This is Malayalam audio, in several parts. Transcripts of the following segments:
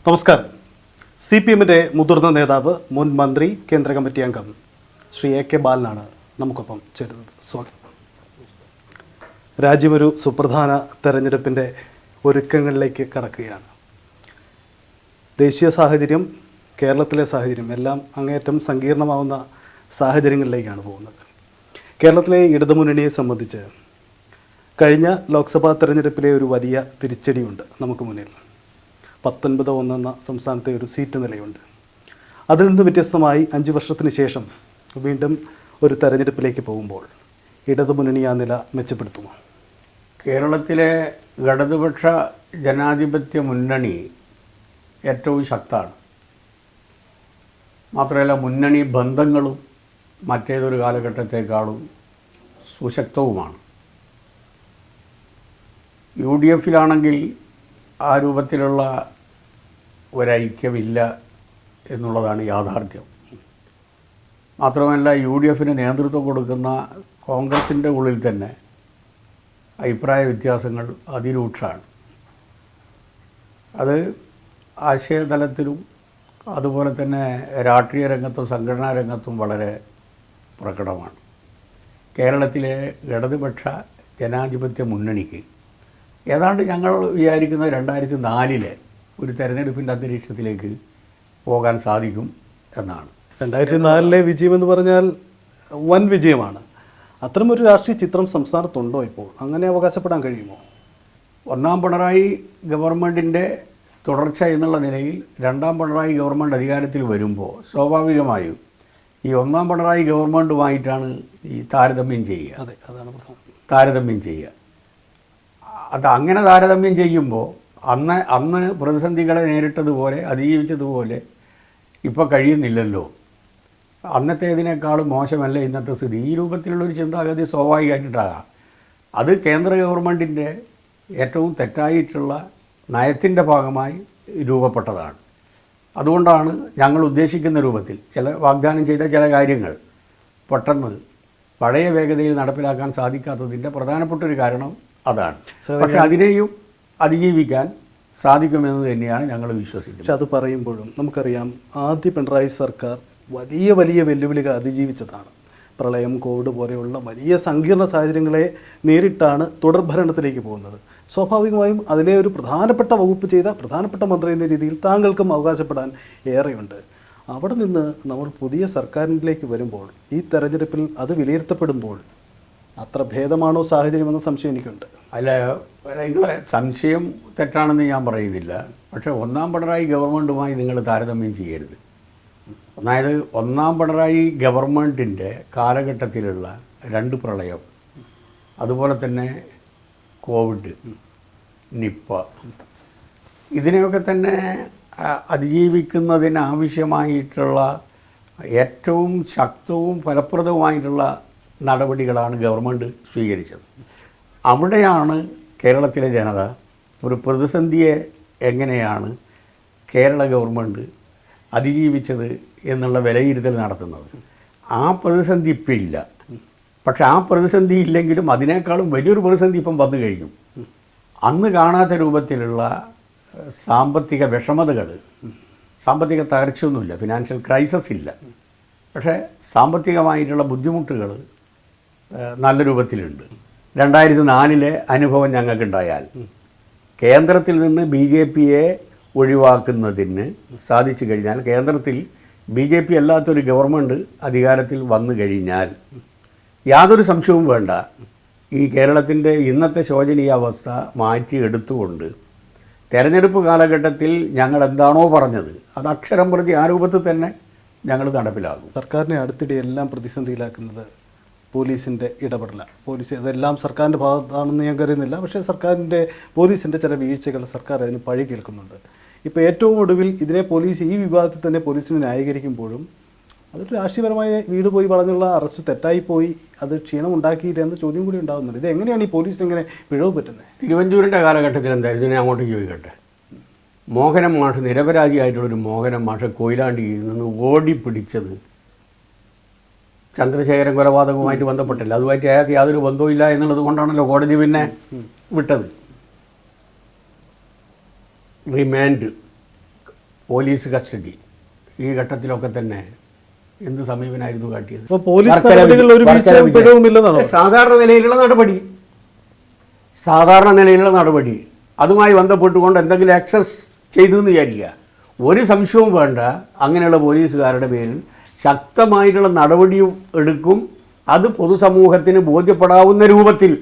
നമസ്കാരം. CPM-ന്റെ മുതിർന്ന നേതാവ്, മുൻ മന്ത്രി, കേന്ദ്ര കമ്മിറ്റി അംഗം ശ്രീ AK ബാലനാണ് നമുക്കൊപ്പം ചേരുന്നത്. സ്വാഗതം. രാജ്യം ഒരു സുപ്രധാന തെരഞ്ഞെടുപ്പിൻ്റെ ഒരുക്കങ്ങളിലേക്ക് കടക്കുകയാണ്. ദേശീയ സാഹചര്യം, കേരളത്തിലെ സാഹചര്യം എല്ലാം അങ്ങേയറ്റം സങ്കീർണമാവുന്ന സാഹചര്യങ്ങളിലേക്കാണ് പോകുന്നത്. കേരളത്തിലെ ഇടതുമുന്നണിയെ സംബന്ധിച്ച് കഴിഞ്ഞ ലോക്സഭാ തെരഞ്ഞെടുപ്പിലെ ഒരു വലിയ തിരിച്ചടിയുണ്ട് നമുക്ക് മുന്നിൽ. 19 എന്ന സംസ്ഥാനത്തെ ഒരു സീറ്റ് നിലയുണ്ട്. അതിൽ നിന്ന് വ്യത്യസ്തമായി 5 വർഷത്തിന് ശേഷം വീണ്ടും ഒരു തെരഞ്ഞെടുപ്പിലേക്ക് പോകുമ്പോൾ ഇടതുമുന്നണി ആ നില മെച്ചപ്പെടുത്തുമോ? കേരളത്തിലെ ഇടതുപക്ഷ ജനാധിപത്യ മുന്നണി ഏറ്റവും ശക്തമാണ്. മാത്രമല്ല മുന്നണി ബന്ധങ്ങളും മറ്റേതൊരു കാലഘട്ടത്തെക്കാളും സുശക്തവുമാണ്. UDF-ലാണെങ്കിൽ ആ രൂപത്തിലുള്ള ഒരൈക്യമില്ല എന്നുള്ളതാണ് യാഥാർത്ഥ്യം. മാത്രമല്ല UDF-ന് നേതൃത്വം കൊടുക്കുന്ന കോൺഗ്രസിൻ്റെ ഉള്ളിൽ തന്നെ അഭിപ്രായ വ്യത്യാസങ്ങൾ അതിരൂക്ഷമാണ്. അത് ആശയതലത്തിലും അതുപോലെ തന്നെ രാഷ്ട്രീയ രംഗത്തും സംഘടനാ രംഗത്തും വളരെ പ്രകടമാണ്. കേരളത്തിലെ ഇടതുപക്ഷ ജനാധിപത്യ മുന്നണിക്ക് ഏതാണ്ട് ഞങ്ങൾ വിചാരിക്കുന്ന 2004 ഒരു തെരഞ്ഞെടുപ്പിൻ്റെ അന്തരീക്ഷത്തിലേക്ക് പോകാൻ സാധിക്കും എന്നാണ്. 2004 വിജയമെന്ന് പറഞ്ഞാൽ വൻ വിജയമാണ്. അത്തരമൊരു രാഷ്ട്രീയ ചിത്രം സംസ്ഥാനത്തുണ്ടോ ഇപ്പോൾ? അങ്ങനെ അവകാശപ്പെടാൻ കഴിയുമോ? ഒന്നാം പിണറായി ഗവൺമെൻറ്റിൻ്റെ തുടർച്ച എന്നുള്ള നിലയിൽ രണ്ടാം പിണറായി ഗവൺമെൻറ് അധികാരത്തിൽ വരുമ്പോൾ സ്വാഭാവികമായും ഈ ഒന്നാം പിണറായി ഗവൺമെൻറ്റുമായിട്ടാണ് ഈ താരതമ്യം ചെയ്യുക. അതെ, അതാണ് പ്രധാനം. താരതമ്യം ചെയ്യുക. അത് അങ്ങനെ താരതമ്യം ചെയ്യുമ്പോൾ അന്ന് പ്രതിസന്ധികളെ നേരിട്ടതുപോലെ അതിജീവിച്ചതുപോലെ ഇപ്പോൾ കഴിയുന്നില്ലല്ലോ. അന്നത്തേതിനേക്കാളും മോശമല്ല ഇന്നത്തെ സ്ഥിതി. ഈ രൂപത്തിലുള്ളൊരു ചിന്താഗതി സ്വാഭാവികമായിട്ടുണ്ടാകാം. അത് കേന്ദ്ര ഗവൺമെൻറ്റിൻ്റെ ഏറ്റവും തെറ്റായിട്ടുള്ള നയത്തിൻ്റെ ഭാഗമായി രൂപപ്പെട്ടതാണ്. അതുകൊണ്ടാണ് ഞങ്ങൾ ഉദ്ദേശിക്കുന്ന രൂപത്തിൽ വാഗ്ദാനം ചെയ്ത ചില കാര്യങ്ങൾ പെട്ടെന്ന് പഴയ വേഗതയിൽ നടപ്പിലാക്കാൻ സാധിക്കാത്തതിൻ്റെ പ്രധാനപ്പെട്ടൊരു കാരണം അതാണ്. പക്ഷെ അതിനെയും അതിജീവിക്കാൻ സാധിക്കുമെന്ന് തന്നെയാണ് ഞങ്ങൾ വിശ്വസിക്കുന്നത്. പക്ഷെ അത് പറയുമ്പോഴും നമുക്കറിയാം, ആദ്യ പിണറായി സർക്കാർ വലിയ വലിയ വെല്ലുവിളികൾ അതിജീവിച്ചതാണ്. പ്രളയം, കോവിഡ് പോലെയുള്ള വലിയ സങ്കീർണ സാഹചര്യങ്ങളെ നേരിട്ടാണ് തുടർഭരണത്തിലേക്ക് പോകുന്നത്. സ്വാഭാവികമായും അതിലെ ഒരു പ്രധാനപ്പെട്ട വകുപ്പ് ചെയ്ത പ്രധാനപ്പെട്ട മന്ത്രി എന്ന രീതിയിൽ താങ്കൾക്കും അവകാശപ്പെടാൻ ഏറെയുണ്ട്. അവിടെ നിന്ന് നമ്മൾ പുതിയ സർക്കാരിലേക്ക് വരുമ്പോൾ ഈ തെരഞ്ഞെടുപ്പിൽ അത് വിലയിരുത്തപ്പെടുമ്പോൾ അത്ര ഭേദമാണോ സാഹചര്യമെന്ന സംശയം എനിക്കുണ്ട്. അല്ല, നിങ്ങളെ സംശയം തെറ്റാണെന്ന് ഞാൻ പറയുന്നില്ല. പക്ഷേ ഒന്നാം പിണറായി ഗവൺമെൻറ്റുമായി നിങ്ങൾ താരതമ്യം ചെയ്യരുത്. അതായത് ഒന്നാം പിണറായി ഗവൺമെൻറ്റിൻ്റെ കാലഘട്ടത്തിലുള്ള 2 പ്രളയം, അതുപോലെ തന്നെ കോവിഡ്, നിപ്പ, ഇതിനെയൊക്കെ തന്നെ അതിജീവിക്കുന്നതിനാവശ്യമായിട്ടുള്ള ഏറ്റവും ശക്തവും ഫലപ്രദവുമായിട്ടുള്ള നടപടികളാണ് ഗവൺമെൻറ് സ്വീകരിച്ചത്. അവിടെയാണ് കേരളത്തിലെ ജനത ഒരു പ്രതിസന്ധിയെ എങ്ങനെയാണ് കേരള ഗവൺമെൻറ് അതിജീവിച്ചത് എന്നുള്ള വിലയിരുത്തൽ നടത്തുന്നത്. ആ പ്രതിസന്ധി ഇപ്പം ഇല്ല. പക്ഷെ ആ പ്രതിസന്ധി ഇല്ലെങ്കിലും അതിനേക്കാളും വലിയൊരു പ്രതിസന്ധി ഇപ്പം വന്നു കഴിഞ്ഞു. അന്ന് കാണാത്ത രൂപത്തിലുള്ള സാമ്പത്തിക വിഷമതകൾ, സാമ്പത്തിക തകർച്ചയൊന്നുമില്ല, ഫിനാൻഷ്യൽ ക്രൈസിസ് ഇല്ല. പക്ഷേ സാമ്പത്തികമായിട്ടുള്ള ബുദ്ധിമുട്ടുകൾ നല്ല രൂപത്തിലുണ്ട്. 2004 അനുഭവം ഞങ്ങൾക്കുണ്ടായാൽ കേന്ദ്രത്തിൽ നിന്ന് BJP-യെ ഒഴിവാക്കുന്നതിന് സാധിച്ചു കഴിഞ്ഞാൽ, കേന്ദ്രത്തിൽ BJP അല്ലാത്തൊരു ഗവൺമെൻറ് അധികാരത്തിൽ വന്നു കഴിഞ്ഞാൽ യാതൊരു സംശയവും വേണ്ട, ഈ കേരളത്തിൻ്റെ ഇന്നത്തെ ശോചനീയ അവസ്ഥ മാറ്റിയെടുത്തുകൊണ്ട് തെരഞ്ഞെടുപ്പ് കാലഘട്ടത്തിൽ ഞങ്ങൾ എന്താണോ പറഞ്ഞത് അത് അക്ഷരം പ്രതി ആ രൂപത്തിൽ തന്നെ ഞങ്ങൾ നടപ്പിലാകും. സർക്കാരിനെ അടുത്തിടെ എല്ലാം പ്രതിസന്ധിയിലാക്കുന്നത് പോലീസിൻ്റെ ഇടപെടലാണ്. പോലീസ് അതെല്ലാം സർക്കാരിൻ്റെ ഭാഗത്താണെന്ന് ഞാൻ കരുതുന്നില്ല. പക്ഷേ പോലീസിൻ്റെ ചില വീഴ്ചകൾ സർക്കാർ അതിന് പഴി കേൾക്കുന്നുണ്ട്. ഇപ്പോൾ ഏറ്റവും ഒടുവിൽ ഇതിനെ പോലീസ് ഈ വിവാദത്തിൽ തന്നെ പോലീസിനെ ന്യായീകരിക്കുമ്പോഴും അതൊരു രാഷ്ട്രീയപരമായ വീട് പോയി വളഞ്ഞുള്ള അറസ്റ്റ് തെറ്റായിപ്പോയി, അത് ക്ഷീണമുണ്ടാക്കിയില്ല എന്ന ചോദ്യം കൂടി ഉണ്ടാകുന്നുണ്ട്. ഇത് എങ്ങനെയാണ് ഈ പോലീസിന് ഇങ്ങനെ പിഴവ് പറ്റുന്നത്? തിരുവഞ്ചൂരിൻ്റെ കാലഘട്ടത്തിൽ എന്തായിരുന്നു? ഞാൻ അങ്ങോട്ട് ചോദിക്കട്ടെ. മോഹനം മാഷ്, നിരപരാധിയായിട്ടുള്ളൊരു മോഹനം മാഷ് കൊയിലാണ്ടിയിൽ നിന്ന് ഓടിപ്പിടിച്ചത് ചന്ദ്രശേഖരൻ കൊലപാതകവുമായിട്ട് ബന്ധപ്പെട്ടില്ല. അതുമായിട്ട് അയാൾക്ക് യാതൊരു ബന്ധവുമില്ല എന്നുള്ളത് കൊണ്ടാണല്ലോ കോടതി പിന്നെ വിട്ടത്. റിമാൻഡ് പോലീസ് കസ്റ്റഡി, ഈ ഘട്ടത്തിലൊക്കെ തന്നെ എന്ത് സമീപനായിരുന്നു കാട്ടിയത്? അപ്പോൾ പോലീസ് നടപടികളിൽ ഒരു വീഴ്ചയും പിഴവുമില്ലെന്നാണോ? സാധാരണ നിലയിലുള്ള നടപടി അതുമായി ബന്ധപ്പെട്ടുകൊണ്ട് എന്തെങ്കിലും ആക്സസ് ചെയ്തു എന്ന് വിചാരിക്കുക. ഒരു സംശയവും വേണ്ട, അങ്ങനെയുള്ള പോലീസുകാരുടെ പേരിൽ ശക്തമായിട്ടുള്ള നടപടിയും എടുക്കും. അത് പൊതുസമൂഹത്തിന് ബോധ്യപ്പെടാവുന്ന രൂപത്തിൽ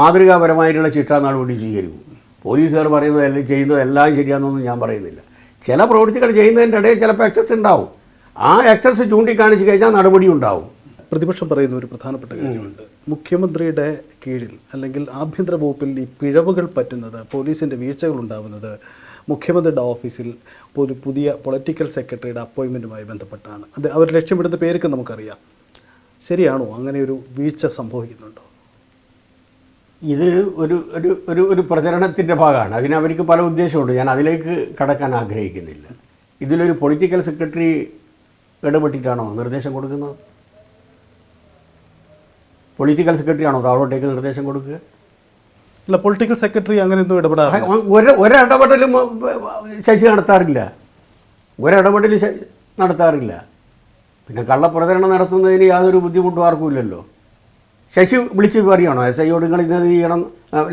മാതൃകാപരമായിട്ടുള്ള ശിക്ഷാ നടപടി സ്വീകരിക്കും. പോലീസുകാർ പറയുന്നതെല്ലാം ചെയ്യുന്നതെല്ലാം ശരിയാണെന്നൊന്നും ഞാൻ പറയുന്നില്ല. ചില പ്രവൃത്തികൾ ചെയ്യുന്നതിൻ്റെ ഇടയിൽ ചിലപ്പോൾ എക്സസ് ഉണ്ടാവും. ആ എക്സസ് ചൂണ്ടിക്കാണിച്ച് കഴിഞ്ഞാൽ നടപടി ഉണ്ടാവും. പ്രതിപക്ഷം പറയുന്ന ഒരു പ്രധാനപ്പെട്ട കാര്യമുണ്ട്. മുഖ്യമന്ത്രിയുടെ കീഴിൽ അല്ലെങ്കിൽ ആഭ്യന്തര വകുപ്പിൽ ഈ പിഴവുകൾ പറ്റുന്നത്, പോലീസിൻ്റെ വീഴ്ചകൾ ഉണ്ടാവുന്നത് മുഖ്യമന്ത്രിയുടെ ഓഫീസിൽ ഒരു പുതിയ പൊളിറ്റിക്കൽ സെക്രട്ടറിയുടെ അപ്പോയിൻമെൻറ്റുമായി ബന്ധപ്പെട്ടാണ്. അത് അവർ ലക്ഷ്യമിടുന്ന പേരൊക്കെ നമുക്കറിയാം. ശരിയാണോ? അങ്ങനെ ഒരു വീഴ്ച സംഭവിക്കുന്നുണ്ടോ? ഇത് ഒരു പ്രചരണത്തിൻ്റെ ഭാഗമാണ്. അതിനവർക്ക് പല ഉദ്ദേശമുണ്ട്. ഞാൻ അതിലേക്ക് കടക്കാൻ ആഗ്രഹിക്കുന്നില്ല. ഇതിലൊരു പൊളിറ്റിക്കൽ സെക്രട്ടറി ഇടപെട്ടിട്ടാണോ നിർദ്ദേശം കൊടുക്കുന്നത്? പൊളിറ്റിക്കൽ സെക്രട്ടറി ആണോ താഴോട്ടേക്ക് നിർദ്ദേശം കൊടുക്കുക? അല്ല, പൊളിറ്റിക്കൽ സെക്രട്ടറി അങ്ങനെയൊന്നും ഇടപെടാറില്ല. ഒരിടപെടലും ശശി നടത്താറില്ല. നടത്താറില്ല. പിന്നെ കള്ളപ്രചരണം നടത്തുന്നതിന് യാതൊരു ബുദ്ധിമുട്ടും ആർക്കുമില്ലല്ലോ. ശശി വിളിച്ച് പറയുകയാണോ SIയോട് നിങ്ങൾ ഇന്നത് ചെയ്യണം,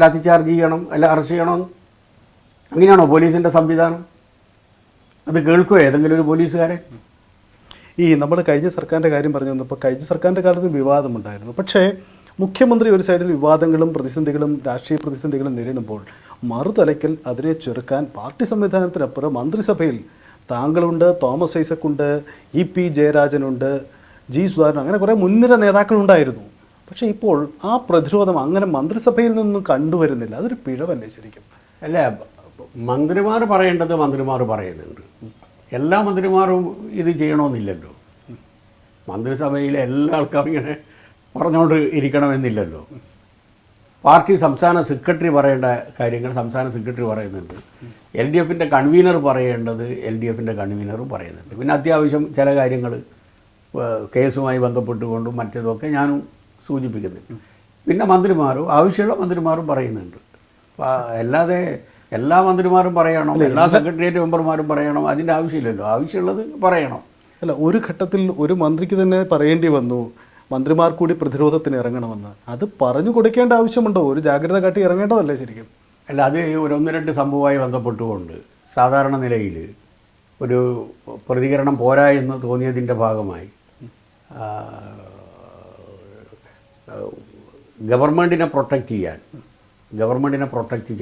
ലാത്തി ചാർജ് ചെയ്യണം, അല്ല അറസ്റ്റ് ചെയ്യണം? അങ്ങനെയാണോ പോലീസിൻ്റെ സംവിധാനം? അത് കേൾക്കുമോ ഏതെങ്കിലും ഒരു പോലീസുകാരെ? ഈ നമ്മൾ കഴിഞ്ഞ സർക്കാരിൻ്റെ കാര്യം പറഞ്ഞു വന്നപ്പോൾ കഴിഞ്ഞ സർക്കാരിൻ്റെ കാലത്ത് വിവാദമുണ്ടായിരുന്നു. പക്ഷേ മുഖ്യമന്ത്രി ഒരു സൈഡിൽ വിവാദങ്ങളും പ്രതിസന്ധികളും രാഷ്ട്രീയ പ്രതിസന്ധികളും നേരിടുമ്പോൾ മറുതലയ്ക്കൽ അതിനെ ചെറുക്കാൻ പാർട്ടി സംവിധാനത്തിനപ്പുറം മന്ത്രിസഭയിൽ താങ്കളുണ്ട്, തോമസ് ഐസക്കുണ്ട്, EP ജയരാജനുണ്ട്, G സുധാകരൻ, അങ്ങനെ കുറേ മുൻനിര നേതാക്കളുണ്ടായിരുന്നു. പക്ഷേ ഇപ്പോൾ ആ പ്രതിരോധം അങ്ങനെ മന്ത്രിസഭയിൽ നിന്നും കണ്ടുവരുന്നില്ല. അതൊരു പിഴവല്ലേ ശരിക്കും? അല്ല, മന്ത്രിമാർ പറയേണ്ടത് മന്ത്രിമാർ പറയുന്നുണ്ട്. എല്ലാ മന്ത്രിമാരും ഇത് ചെയ്യണമെന്നില്ലല്ലോ. മന്ത്രിസഭയിലെ എല്ലാ ആൾക്കാരും ഇങ്ങനെ പറഞ്ഞുകൊണ്ട് ഇരിക്കണമെന്നില്ലല്ലോ. പാർട്ടി സംസ്ഥാന സെക്രട്ടറി പറയേണ്ട കാര്യങ്ങൾ സംസ്ഥാന സെക്രട്ടറി പറയുന്നുണ്ട്. LDFൻ്റെ കൺവീനർ പറയേണ്ടത് LDFൻ്റെ കൺവീനറും പറയുന്നുണ്ട്. പിന്നെ അത്യാവശ്യം ചില കാര്യങ്ങൾ കേസുമായി ബന്ധപ്പെട്ടുകൊണ്ടും മറ്റേതൊക്കെ ഞാനും സൂചിപ്പിക്കുന്നുണ്ട്. പിന്നെ മന്ത്രിമാരും ആവശ്യമുള്ള മന്ത്രിമാരും പറയുന്നുണ്ട്. അല്ലാതെ എല്ലാ മന്ത്രിമാരും പറയണം, എല്ലാ സെക്രട്ടേറിയറ്റ് മെമ്പർമാരും പറയണം, അതിൻ്റെ ആവശ്യമില്ലല്ലോ. ആവശ്യമുള്ളത് പറയണം. അല്ല, ഒരു ഘട്ടത്തിൽ ഒരു മന്ത്രിക്ക് തന്നെ പറയേണ്ടി വന്നു മന്ത്രിമാർ കൂടി പ്രതിരോധത്തിന് ഇറങ്ങണമെന്ന്. അത് പറഞ്ഞു കൊടുക്കേണ്ട ആവശ്യമുണ്ടോ? ഒരു ജാഗ്രത കാട്ടി ഇറങ്ങേണ്ടതല്ലേ ശരിക്കും? അല്ല, അത് ഒന്ന് രണ്ട് സംഭവമായി ബന്ധപ്പെട്ടുകൊണ്ട് സാധാരണ നിലയിൽ ഒരു പ്രതികരണം പോരാ എന്ന് തോന്നിയതിൻ്റെ ഭാഗമായി ഗവൺമെൻറ്റിനെ പ്രൊട്ടക്റ്റ്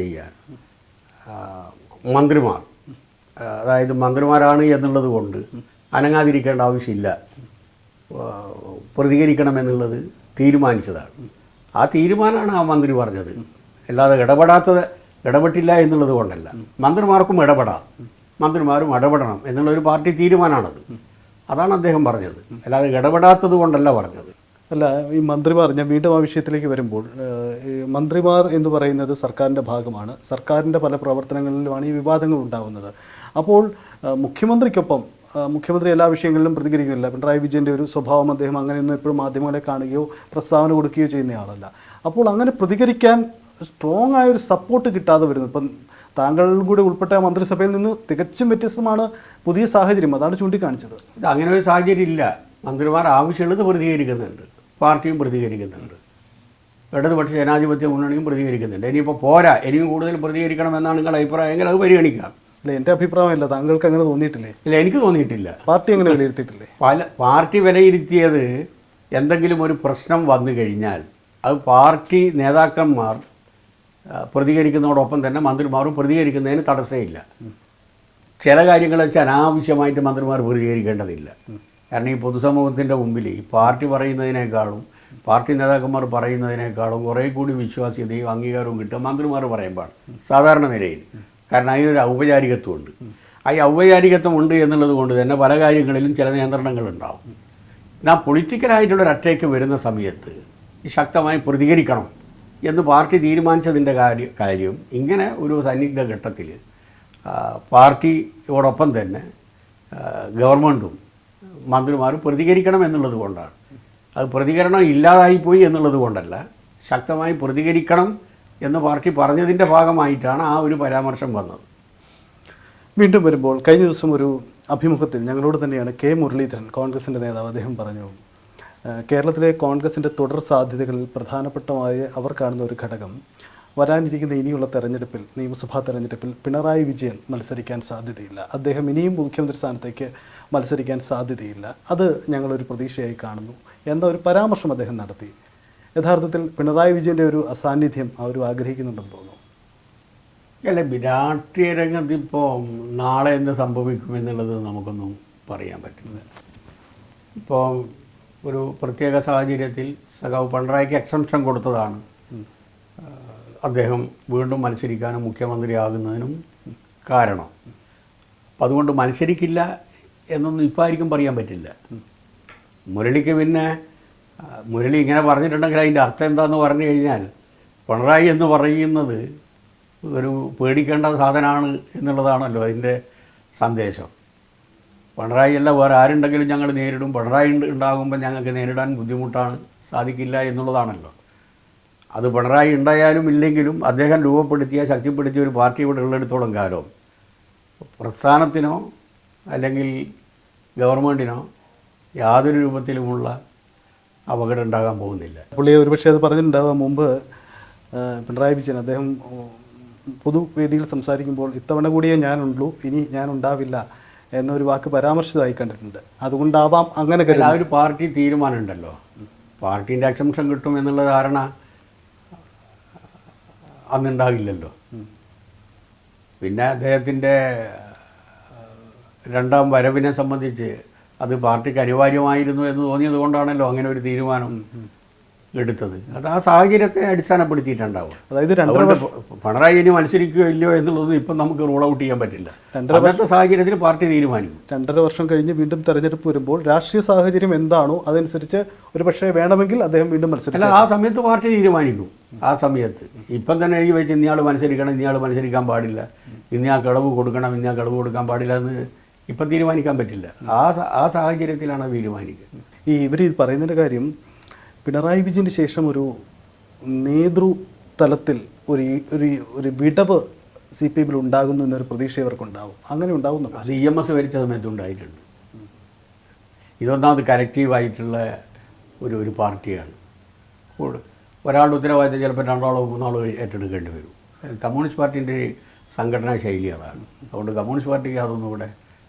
ചെയ്യാൻ മന്ത്രിമാർ, അതായത് മന്ത്രിമാരാണ് എന്നുള്ളത് കൊണ്ട് അനങ്ങാതിരിക്കേണ്ട ആവശ്യമില്ല, പ്രതികരിക്കണമെന്നുള്ളത് തീരുമാനിച്ചതാണ്. ആ തീരുമാനമാണ് ആ മന്ത്രി പറഞ്ഞത്. അല്ലാതെ ഇടപെട്ടില്ല എന്നുള്ളത് കൊണ്ടല്ല. മന്ത്രിമാർക്കും ഇടപെടാം, മന്ത്രിമാരും ഇടപെടണം എന്നുള്ളൊരു പാർട്ടി തീരുമാനമാണത്. അതാണ് അദ്ദേഹം പറഞ്ഞത്. അല്ലാതെ ഇടപെടാത്തത് കൊണ്ടല്ല പറഞ്ഞത്. അല്ല, ഈ മന്ത്രിമാർ, ഞാൻ വീണ്ടും ആ വിഷയത്തിലേക്ക് വരുമ്പോൾ, മന്ത്രിമാർ എന്ന് പറയുന്നത് സർക്കാരിൻ്റെ ഭാഗമാണ്. സർക്കാരിൻ്റെ പല പ്രവർത്തനങ്ങളിലുമാണ് ഈ വിവാദങ്ങൾ ഉണ്ടാകുന്നത്. അപ്പോൾ മുഖ്യമന്ത്രിക്കൊപ്പം മുഖ്യമന്ത്രി എല്ലാ വിഷയങ്ങളിലും പ്രതികരിക്കുന്നില്ല. പിണറായി വിജയൻ്റെ ഒരു സ്വഭാവം, അദ്ദേഹം അങ്ങനെയൊന്നും എപ്പോഴും മാധ്യമങ്ങളെ കാണുകയോ പ്രസ്താവന കൊടുക്കുകയോ ചെയ്യുന്നയാളല്ല. അപ്പോൾ അങ്ങനെ പ്രതികരിക്കാൻ സ്ട്രോങ് ആയൊരു സപ്പോർട്ട് കിട്ടാതെ വരുന്നു. ഇപ്പം താങ്കൾ കൂടി ഉൾപ്പെട്ട മന്ത്രിസഭയിൽ നിന്ന് തികച്ചും വ്യത്യസ്തമാണ് പുതിയ സാഹചര്യം. അതാണ് ചൂണ്ടിക്കാണിച്ചത്. ഇത് അങ്ങനെ ഒരു സാഹചര്യം ഇല്ല. മന്ത്രിമാർ ആവശ്യമുള്ളത് പ്രതികരിക്കുന്നുണ്ട്, പാർട്ടിയും പ്രതികരിക്കുന്നുണ്ട്, ഇടതുപക്ഷ ജനാധിപത്യ മുന്നണിയും പ്രതികരിക്കുന്നുണ്ട്. ഇനിയിപ്പോൾ പോരാ, ഇനിയും കൂടുതൽ പ്രതികരിക്കണമെന്നാണ് നിങ്ങളുടെ അഭിപ്രായമെങ്കിൽ അത് പരിഗണിക്കാം. അല്ല, എൻ്റെ അഭിപ്രായമല്ല. താങ്കൾക്ക് അങ്ങനെ തോന്നിയിട്ടില്ലേ? ഇല്ല, എനിക്ക് തോന്നിയിട്ടില്ല. പാർട്ടി അങ്ങനെ വിലയിരുത്തിയിട്ടില്ലേ? പാർട്ടി വിലയിരുത്തിയത് എന്തെങ്കിലും ഒരു പ്രശ്നം വന്നു കഴിഞ്ഞാൽ അത് പാർട്ടി നേതാക്കന്മാർ പ്രതികരിക്കുന്നതോടൊപ്പം തന്നെ മന്ത്രിമാരും പ്രതികരിക്കുന്നതിന് തടസ്സമില്ല. ചില കാര്യങ്ങൾ വെച്ചാൽ അനാവശ്യമായിട്ട് മന്ത്രിമാർ പ്രതികരിക്കേണ്ടതില്ല. കാരണം ഈ പൊതുസമൂഹത്തിൻ്റെ മുമ്പിൽ ഈ പാർട്ടി പറയുന്നതിനേക്കാളും പാർട്ടി നേതാക്കന്മാർ പറയുന്നതിനേക്കാളും കുറേ കൂടി വിശ്വാസ്യതയും അംഗീകാരവും കിട്ടുക മന്ത്രിമാർ പറയുമ്പോൾ സാധാരണ നിലയിൽ. കാരണം അതിനൊരു ഔപചാരികത്വമുണ്ട്. ആ ഔപചാരികത്വം ഉണ്ട് എന്നുള്ളത് കൊണ്ട് തന്നെ പല കാര്യങ്ങളിലും ചില നിയന്ത്രണങ്ങളുണ്ടാവും. എന്നാൽ പൊളിറ്റിക്കലായിട്ടുള്ളൊരു അറ്റാക്ക് വരുന്ന സമയത്ത് ശക്തമായി പ്രതികരിക്കണം എന്ന് പാർട്ടി തീരുമാനിച്ചതിൻ്റെ കാര്യം ഇങ്ങനെ ഒരു സന്നിഗ്ധ ഘട്ടത്തിൽ പാർട്ടിയോടൊപ്പം തന്നെ ഗവൺമെൻറ്റും മന്ത്രിമാരും പ്രതികരിക്കണം എന്നുള്ളത് കൊണ്ടാണ്. അത് പ്രതികരണം ഇല്ലാതായിപ്പോയി എന്നുള്ളത് കൊണ്ടല്ല, ശക്തമായി പ്രതികരിക്കണം എന്ന് പാർട്ടി പറഞ്ഞതിൻ്റെ ഭാഗമായിട്ടാണ് ആ ഒരു പരാമർശം വന്നത്. വീണ്ടും വരുമ്പോൾ കഴിഞ്ഞ ദിവസം ഒരു അഭിമുഖത്തിൽ ഞങ്ങളോട് തന്നെയാണ് കെ മുരളീധരൻ, കോൺഗ്രസിൻ്റെ നേതാവ്, അദ്ദേഹം പറഞ്ഞു, കേരളത്തിലെ കോൺഗ്രസിൻ്റെ തുടർ സാധ്യതകളിൽ പ്രധാനപ്പെട്ടമായ അവർ കാണുന്ന ഒരു ഘടകം വരാനിരിക്കുന്ന ഇനിയുള്ള തെരഞ്ഞെടുപ്പിൽ, നിയമസഭാ തെരഞ്ഞെടുപ്പിൽ പിണറായി വിജയൻ മത്സരിക്കാൻ സാധ്യതയില്ല, അദ്ദേഹം ഇനിയും മുഖ്യമന്ത്രി സ്ഥാനത്തേക്ക് മത്സരിക്കാൻ സാധ്യതയില്ല, അത് ഞങ്ങളൊരു പ്രതീക്ഷയായി കാണുന്നു എന്ന ഒരു പരാമർശം അദ്ദേഹം നടത്തി. യഥാർത്ഥത്തിൽ പിണറായി വിജയൻ്റെ ഒരു അസാന്നിധ്യം അവരും ആഗ്രഹിക്കുന്നുണ്ടെന്ന് തോന്നുന്നു. അല്ല, രാഷ്ട്രീയ രംഗത്ത് ഇപ്പോൾ നാളെ എന്ത് സംഭവിക്കുമെന്നുള്ളത് നമുക്കൊന്നും പറയാൻ പറ്റില്ല. ഇപ്പോൾ ഒരു പ്രത്യേക സാഹചര്യത്തിൽ സഖാവ് പിണറായിക്ക് എക്സംഷൻ കൊടുത്തതാണ് അദ്ദേഹം വീണ്ടും മത്സരിക്കാനും മുഖ്യമന്ത്രിയാകുന്നതിനും കാരണം. അപ്പം അതുകൊണ്ട് മത്സരിക്കില്ല എന്നൊന്നും ഇപ്പോൾ ആയിരിക്കും പറയാൻ പറ്റില്ല. മുരളിക്ക് പിന്നെ മുരളി ഇങ്ങനെ പറഞ്ഞിട്ടുണ്ടെങ്കിൽ അതിൻ്റെ അർത്ഥം എന്താണെന്ന് പറഞ്ഞു കഴിഞ്ഞാൽ പിണറായി എന്ന് പറയുന്നത് ഒരു പേടിക്കേണ്ട സാധനമാണ് എന്നുള്ളതാണല്ലോ അതിൻ്റെ സന്ദേശം. പിണറായി അല്ല വേറെ ആരുണ്ടെങ്കിലും ഞങ്ങൾ നേരിടും, പിണറായി ഉണ്ടാകുമ്പോൾ ഞങ്ങൾക്ക് നേരിടാൻ ബുദ്ധിമുട്ടാണ്, സാധിക്കില്ല എന്നുള്ളതാണല്ലോ. അത് പിണറായി ഉണ്ടായാലും ഇല്ലെങ്കിലും അദ്ദേഹം രൂപപ്പെടുത്തിയ, ശക്തിപ്പെടുത്തിയ ഒരു പാർട്ടി ഇവിടെ ഉള്ളിടത്തോളം കാലം പ്രസ്ഥാനത്തിനോ അല്ലെങ്കിൽ ഗവൺമെൻറ്റിനോ യാതൊരു രൂപത്തിലുമുള്ള അപകടം ഉണ്ടാകാൻ പോകുന്നില്ല. പുള്ളി ഒരുപക്ഷെ അത് പറഞ്ഞിട്ടുണ്ടാവാം മുമ്പ്. പിണറായി വിജയൻ അദ്ദേഹം പൊതുവേദിയിൽ സംസാരിക്കുമ്പോൾ ഇത്തവണ കൂടിയേ ഞാനുള്ളൂ, ഇനി ഞാൻ ഉണ്ടാവില്ല എന്നൊരു വാക്ക് പരാമർശിച്ചതായി കണ്ടിട്ടുണ്ട്. അതുകൊണ്ടാവാം അങ്ങനെ ആ ഒരു പാർട്ടി തീരുമാനമുണ്ടല്ലോ, പാർട്ടീൻ്റെ എക്സംഷൻ കിട്ടും എന്നുള്ള ധാരണ അന്നുണ്ടാകില്ലല്ലോ. പിന്നെ അദ്ദേഹത്തിൻ്റെ രണ്ടാം വരവിനെ സംബന്ധിച്ച് അത് പാർട്ടിക്ക് അനിവാര്യമായിരുന്നു എന്ന് തോന്നിയത് കൊണ്ടാണല്ലോ അങ്ങനെ ഒരു തീരുമാനം എടുത്തത്. അത് ആ സാഹചര്യത്തെ അടിസ്ഥാനപ്പെടുത്തിയിട്ടുണ്ടാവും. അതായത് പിണറായി ഇനി മത്സരിക്കുകയോ ഇല്ലയോ എന്നുള്ളത് ഇപ്പം നമുക്ക് റൂൾ ഔട്ട് ചെയ്യാൻ പറ്റില്ല. അങ്ങനത്തെ സാഹചര്യത്തിൽ പാർട്ടി തീരുമാനിക്കും. 2.5 വർഷം കഴിഞ്ഞ് വീണ്ടും തെരഞ്ഞെടുപ്പ് വരുമ്പോൾ രാഷ്ട്രീയ സാഹചര്യം എന്താണോ അതനുസരിച്ച് ഒരു പക്ഷേ വേണമെങ്കിൽ അദ്ദേഹം വീണ്ടും മത്സരിക്കും. അല്ല, ആ സമയത്ത് പാർട്ടി തീരുമാനിക്കും. ആ സമയത്ത് ഇപ്പം തന്നെ എഴുതി വെച്ച് ഇന്നയാൾ മത്സരിക്കണം, ഇന്നയാൾ മത്സരിക്കാൻ പാടില്ല, ഇന്നയാൾ കളവ് കൊടുക്കണം, ഇന്നയാൾ കളവ് കൊടുക്കാൻ പാടില്ല എന്ന് ഇപ്പം തീരുമാനിക്കാൻ പറ്റില്ല. ആ സാഹചര്യത്തിലാണ് തീരുമാനിക്കുക. ഇവർ പറയുന്നതിൻ്റെ കാര്യം, പിണറായി വിജയന് ശേഷം ഒരു നേതൃതലത്തിൽ ഒരു വിടവ് CPM ഉണ്ടാകുന്നു എന്നൊരു പ്രതീക്ഷ ഇവർക്കുണ്ടാവും. അങ്ങനെ ഉണ്ടാവുന്നു. അത് EMS ഭരിച്ച സമയത്ത് ഉണ്ടായിട്ടുണ്ട്. ഇതൊന്നാമത് കലക്റ്റീവായിട്ടുള്ള ഒരു പാർട്ടിയാണ്. ഒരാളുടെ ഉത്തരവാദിത്തം ചിലപ്പോൾ 2 3 ഏറ്റെടുക്കേണ്ടി വരും. കമ്മ്യൂണിസ്റ്റ് പാർട്ടീൻ്റെ സംഘടനാ ശൈലി അതാണ്. അതുകൊണ്ട് കമ്മ്യൂണിസ്റ്റ് പാർട്ടിക്ക് അതൊന്നും ഇവിടെ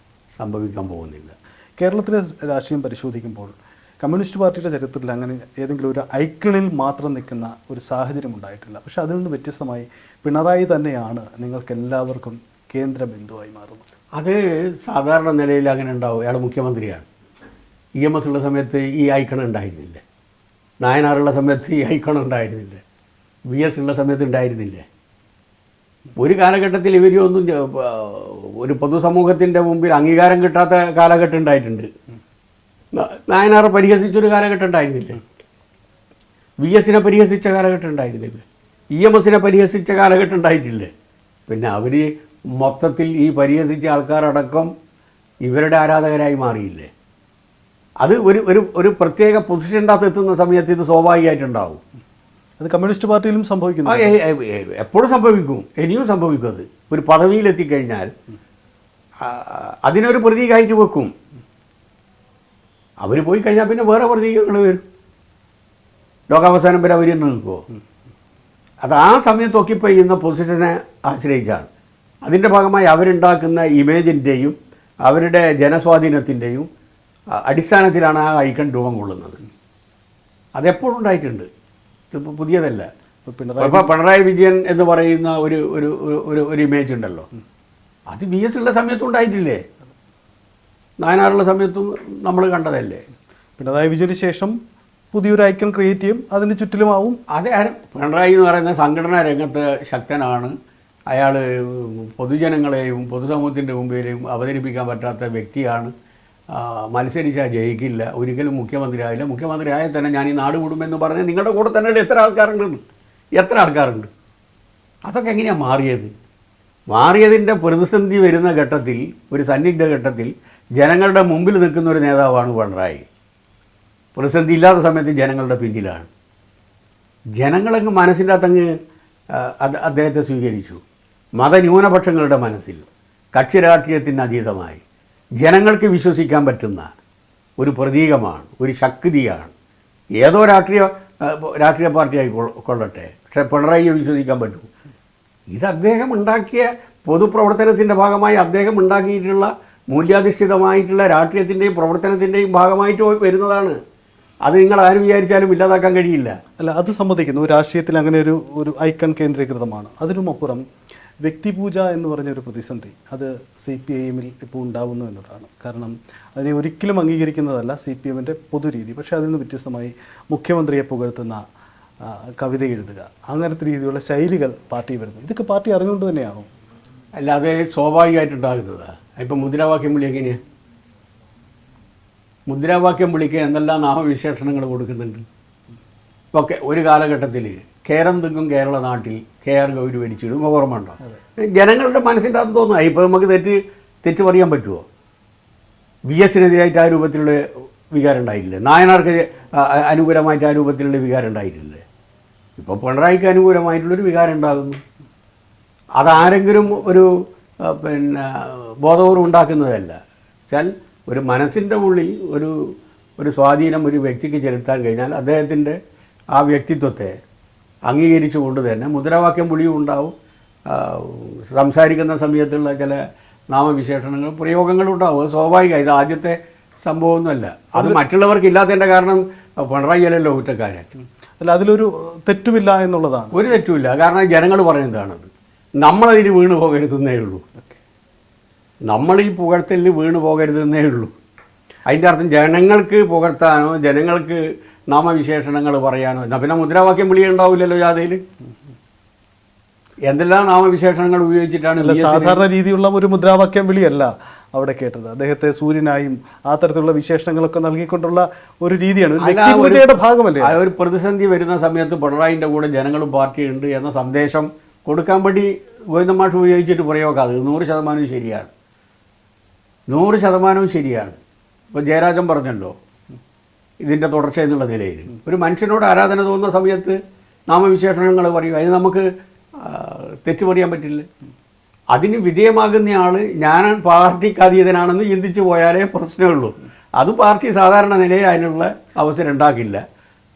സംഭവിക്കാൻ പോകുന്നില്ല. കേരളത്തിലെ രാഷ്ട്രീയം പരിശോധിക്കുമ്പോൾ കമ്മ്യൂണിസ്റ്റ് പാർട്ടിയുടെ ചരിത്രത്തിൽ അങ്ങനെ ഏതെങ്കിലും ഒരു ഐക്കണിൽ മാത്രം നിൽക്കുന്ന ഒരു സാഹചര്യം ഉണ്ടായിട്ടില്ല. പക്ഷെ അതിൽ നിന്ന് വ്യത്യസ്തമായി പിണറായി തന്നെയാണ് നിങ്ങൾക്ക് എല്ലാവർക്കും കേന്ദ്ര ബിന്ദുവായി മാറുന്നത്. അത് സാധാരണ നിലയിൽ അങ്ങനെ ഉണ്ടാവും. അയാൾ മുഖ്യമന്ത്രിയാണ്. EMS ഉള്ള സമയത്ത് ഈ ഐക്കൺ ഉണ്ടായിരുന്നില്ലേ? നായനാറുള്ള സമയത്ത് ഈ ഐക്കൺ ഉണ്ടായിരുന്നില്ലേ? VS ഉള്ള സമയത്ത് ഉണ്ടായിരുന്നില്ലേ? ഒരു കാലഘട്ടത്തിൽ ഇവരൊന്നും ഒരു പൊതുസമൂഹത്തിൻ്റെ മുമ്പിൽ അംഗീകാരം കിട്ടാത്ത കാലഘട്ടം ഉണ്ടായിട്ടുണ്ട്. നായനാർ പരിഹസിച്ചൊരു കാലഘട്ടം ഉണ്ടായിരുന്നില്ലേ? VS പരിഹസിച്ച കാലഘട്ടം ഉണ്ടായിരുന്നില്ലേ? EMS പരിഹസിച്ച കാലഘട്ടം ഉണ്ടായിട്ടില്ലേ? പിന്നെ അവർ മൊത്തത്തിൽ ഈ പരിഹസിച്ച ആൾക്കാരടക്കം ഇവരുടെ ആരാധകരായി മാറിയില്ലേ? അത് ഒരു പ്രത്യേക പൊസിഷൻ്റെ അകത്ത് എത്തുന്ന സമയത്ത് ഇത് സ്വാഭാവികമായിട്ടുണ്ടാവും. അത് കമ്മ്യൂണിസ്റ്റ് പാർട്ടിയിലും സംഭവിക്കുന്നു. എപ്പോഴും സംഭവിക്കും, ഇനിയും സംഭവിക്കും. അത് ഒരു പദവിയിലെത്തിക്കഴിഞ്ഞാൽ അതിനൊരു പ്രതീകമായിട്ട് വെക്കും. അവർ പോയി കഴിഞ്ഞാൽ പിന്നെ വേറെ പ്രതീകങ്ങൾ വരും. ലോകാവസാനം വരെ അവർ തന്നെ നിൽക്കുമോ? അത് ആ സമയത്ത് ഓക്യുപ്പൈ ചെയ്യുന്ന പൊസിഷനെ ആശ്രയിച്ചാണ്. അതിൻ്റെ ഭാഗമായി അവരുണ്ടാക്കുന്ന ഇമേജിൻ്റെയും അവരുടെ ജനസ്വാധീനത്തിൻ്റെയും അടിസ്ഥാനത്തിലാണ് ആ ഐക്കൺ രൂപം കൊള്ളുന്നത്. അതെപ്പോഴും ഉണ്ടായിട്ടുണ്ട്, ഇതിപ്പോൾ പുതിയതല്ല. ഇപ്പോൾ പിണറായി വിജയൻ എന്ന് പറയുന്ന ഒരു ഇമേജ് ഉണ്ടല്ലോ, അത് VS ഉള്ള സമയത്തും ഉണ്ടായിട്ടില്ലേ? നായനാറുള്ള സമയത്തും നമ്മൾ കണ്ടതല്ലേ? പിണറായി വിജയന് ശേഷം പുതിയൊരു ഐക്കൺ ക്രിയേറ്റ് ചെയ്യും, അതിന് ചുറ്റിലുമാവും. അതെ, പിണറായി എന്ന് പറയുന്ന സംഘടനാ രംഗത്ത് ശക്തനാണ്. അയാൾ പൊതുജനങ്ങളെയും പൊതുസമൂഹത്തിൻ്റെ മുമ്പിലും അവതരിപ്പിക്കാൻ പറ്റാത്ത വ്യക്തിയാണ്. മത്സരിച്ചാൽ ജയിക്കില്ല, ഒരിക്കലും മുഖ്യമന്ത്രി ആയില്ല, മുഖ്യമന്ത്രി ആയാൽ തന്നെ ഞാൻ ഈ നാട് വിടുമെന്ന് പറഞ്ഞ് നിങ്ങളുടെ കൂടെ തന്നെ എത്ര ആൾക്കാരുണ്ട്? അതൊക്കെ എങ്ങനെയാണ് മാറിയതിൻ്റെ പ്രതിസന്ധി വരുന്ന ഘട്ടത്തിൽ, ഒരു സന്നിഗ്ധ ഘട്ടത്തിൽ ജനങ്ങളുടെ മുമ്പിൽ നിൽക്കുന്ന ഒരു നേതാവാണ് പിണറായി. പ്രതിസന്ധി ഇല്ലാത്ത സമയത്ത് ജനങ്ങളുടെ പിന്നിലാണ്. ജനങ്ങളങ്ങ് മനസ്സിൻ്റെ അകത്തങ്ങ് അദ്ദേഹത്തെ സ്വീകരിച്ചു. മതന്യൂനപക്ഷങ്ങളുടെ മനസ്സിൽ, കക്ഷി രാഷ്ട്രീയത്തിന് അതീതമായി ജനങ്ങൾക്ക് വിശ്വസിക്കാൻ പറ്റുന്ന ഒരു പ്രതീകമാണ്, ഒരു ശക്തിയാണ്. ഏതോ രാഷ്ട്രീയ പാർട്ടി ആയിക്കൊള്ളട്ടെ, പക്ഷേ പിണറായിയെ വിശ്വസിക്കാൻ പറ്റും. ഇത് അദ്ദേഹം ഉണ്ടാക്കിയ പൊതുപ്രവർത്തനത്തിൻ്റെ ഭാഗമായി അദ്ദേഹം ഉണ്ടാക്കിയിട്ടുള്ള മൂല്യാധിഷ്ഠിതമായിട്ടുള്ള രാഷ്ട്രീയത്തിൻ്റെയും പ്രവർത്തനത്തിൻ്റെയും ഭാഗമായിട്ട് വരുന്നതാണ്. അത് നിങ്ങൾ ആരും വിചാരിച്ചാലും ഇല്ലാതാക്കാൻ കഴിയില്ല. അല്ല, അത് സമ്മതിക്കുന്നു. രാഷ്ട്രീയത്തിൽ അങ്ങനെ ഒരു ഐക്കൺ കേന്ദ്രീകൃതമാണ്. അതിനുമപ്പുറം വ്യക്തിപൂജ എന്ന് പറഞ്ഞൊരു പ്രതിസന്ധി അത് CPIM ഇപ്പോൾ ഉണ്ടാവുന്നു എന്നതാണ്. കാരണം അതിനെ ഒരിക്കലും അംഗീകരിക്കുന്നതല്ല CPM-ൻ്റെ പൊതുരീതി. പക്ഷേ അതിൽ നിന്ന് വ്യത്യസ്തമായി മുഖ്യമന്ത്രിയെ പുകഴ്ത്തുന്ന കവിത എഴുതുക, അങ്ങനത്തെ രീതിയിലുള്ള ശൈലികൾ പാർട്ടി വരുന്നു. ഇതൊക്കെ പാർട്ടി അറിഞ്ഞുകൊണ്ട് തന്നെയാണോ? അല്ലാതെ സ്വാഭാവികമായിട്ടുണ്ടാകുന്നതാണ്. ഇപ്പം മുദ്രാവാക്യം വിളി എങ്ങനെയാണ്? മുദ്രാവാക്യം വിളിക്കുക എന്തെല്ലാം നാമവിശേഷണങ്ങൾ കൊടുക്കുന്നുണ്ട്. ഒക്കെ ഒരു കാലഘട്ടത്തിൽ കേരം തിങ്ങും കേരള നാട്ടിൽ KR ഗൗരി ഭരിച്ചിടും, ഓർമ്മ ഉണ്ടോ? ജനങ്ങളുടെ മനസ്സിൻ്റെ അത് തോന്നുക. ഇപ്പോൾ നമുക്ക് തെറ്റ് പറയാൻ പറ്റുമോ? VS-നെതിരായിട്ട് ആ രൂപത്തിലുള്ള വികാരം ഉണ്ടായിട്ടില്ലേ? നായനാർക്ക് അനുകൂലമായിട്ട് ആ രൂപത്തിലുള്ള വികാരം ഉണ്ടായിട്ടില്ലേ? ഇപ്പോൾ പിണറായിക്ക് അനുകൂലമായിട്ടുള്ളൊരു വികാരം ഉണ്ടാകുന്നു. അതാരെങ്കിലും ഒരു ബോധപൂർവ്വം ഉണ്ടാക്കുന്നതല്ല. വെച്ചാൽ ഒരു മനസ്സിൻ്റെ ഉള്ളിൽ ഒരു സ്വാധീനം ഒരു വ്യക്തിക്ക് ചെലുത്താൻ കഴിഞ്ഞാൽ അദ്ദേഹത്തിൻ്റെ ആ വ്യക്തിത്വത്തെ അംഗീകരിച്ചുകൊണ്ട് തന്നെ മുദ്രാവാക്യം വിളിയും ഉണ്ടാവും. സംസാരിക്കുന്ന സമയത്തുള്ള ചില നാമവിശേഷണങ്ങൾ പ്രയോഗങ്ങളും ഉണ്ടാവും. അത് സ്വാഭാവികമായി. ഇത് ആദ്യത്തെ സംഭവമൊന്നുമല്ല. അത് മറ്റുള്ളവർക്ക് ഇല്ലാത്തതിൻ്റെ കാരണം പിണറായി അല്ലല്ലോ കുറ്റക്കാരൻ. അല്ല, അതിലൊരു തെറ്റുമില്ല എന്നുള്ളതാണ്. ഒരു തെറ്റുമില്ല. കാരണം ജനങ്ങൾ പറയുന്നതാണത്. നമ്മളതിന് വീണ് പോകരുതെന്നേ ഉള്ളൂ. നമ്മൾ ഈ പുകഴ്ത്തലിന് വീണ് പോകരുതെന്നേ ഉള്ളൂ. അതിൻ്റെ അർത്ഥം ജനങ്ങൾക്ക് പുകഴ്ത്താനോ ജനങ്ങൾക്ക് നാമവിശേഷണങ്ങൾ പറയാനോ. എന്നാൽ പിന്നെ മുദ്രാവാക്യം വിളി ഉണ്ടാവില്ലല്ലോ ജാഥയിൽ. എന്തെല്ലാം നാമവിശേഷണങ്ങൾ ഉപയോഗിച്ചിട്ടാണ് സാധാരണ രീതിയിലുള്ള ഒരു മുദ്രാവാക്യം വിളിയല്ല അവിടെ കേട്ടത്. അദ്ദേഹത്തെ സൂര്യനായും ആ തരത്തിലുള്ള വിശേഷണങ്ങളൊക്കെ നൽകിക്കൊണ്ടുള്ള ഒരു രീതിയാണ്. വ്യക്തിപൂജയുടെ ഭാഗമല്ലേ? ഒരു പ്രതിസന്ധി വരുന്ന സമയത്ത് പിണറായിൻ്റെ കൂടെ ജനങ്ങളും പാർട്ടിയുണ്ട് എന്ന സന്ദേശം കൊടുക്കാൻ വേണ്ടി ഗോവിന്ദമാഷ് ഉപയോഗിച്ചിട്ട് പ്രയോഗം അത് 100% ശരിയാണ്. 100% ശരിയാണ്. ഇപ്പോൾ ജയരാജൻ പറഞ്ഞല്ലോ, ഇതിൻ്റെ തുടർച്ച എന്നുള്ള നിലയിൽ ഒരു മനുഷ്യനോട് ആരാധന തോന്നുന്ന സമയത്ത് നാമവിശേഷണങ്ങൾ പറയും. അതിന് നമുക്ക് തെറ്റ് പറയാൻ പറ്റില്ല. അതിന് വിധേയമാകുന്നയാൾ ഞാൻ പാർട്ടിക്ക് അതീതനാണെന്ന് ചിന്തിച്ചു പോയാലേ പ്രശ്നമുള്ളൂ. അത് പാർട്ടി സാധാരണ നിലയിൽ അതിനുള്ള അവസരം ഉണ്ടാക്കില്ല.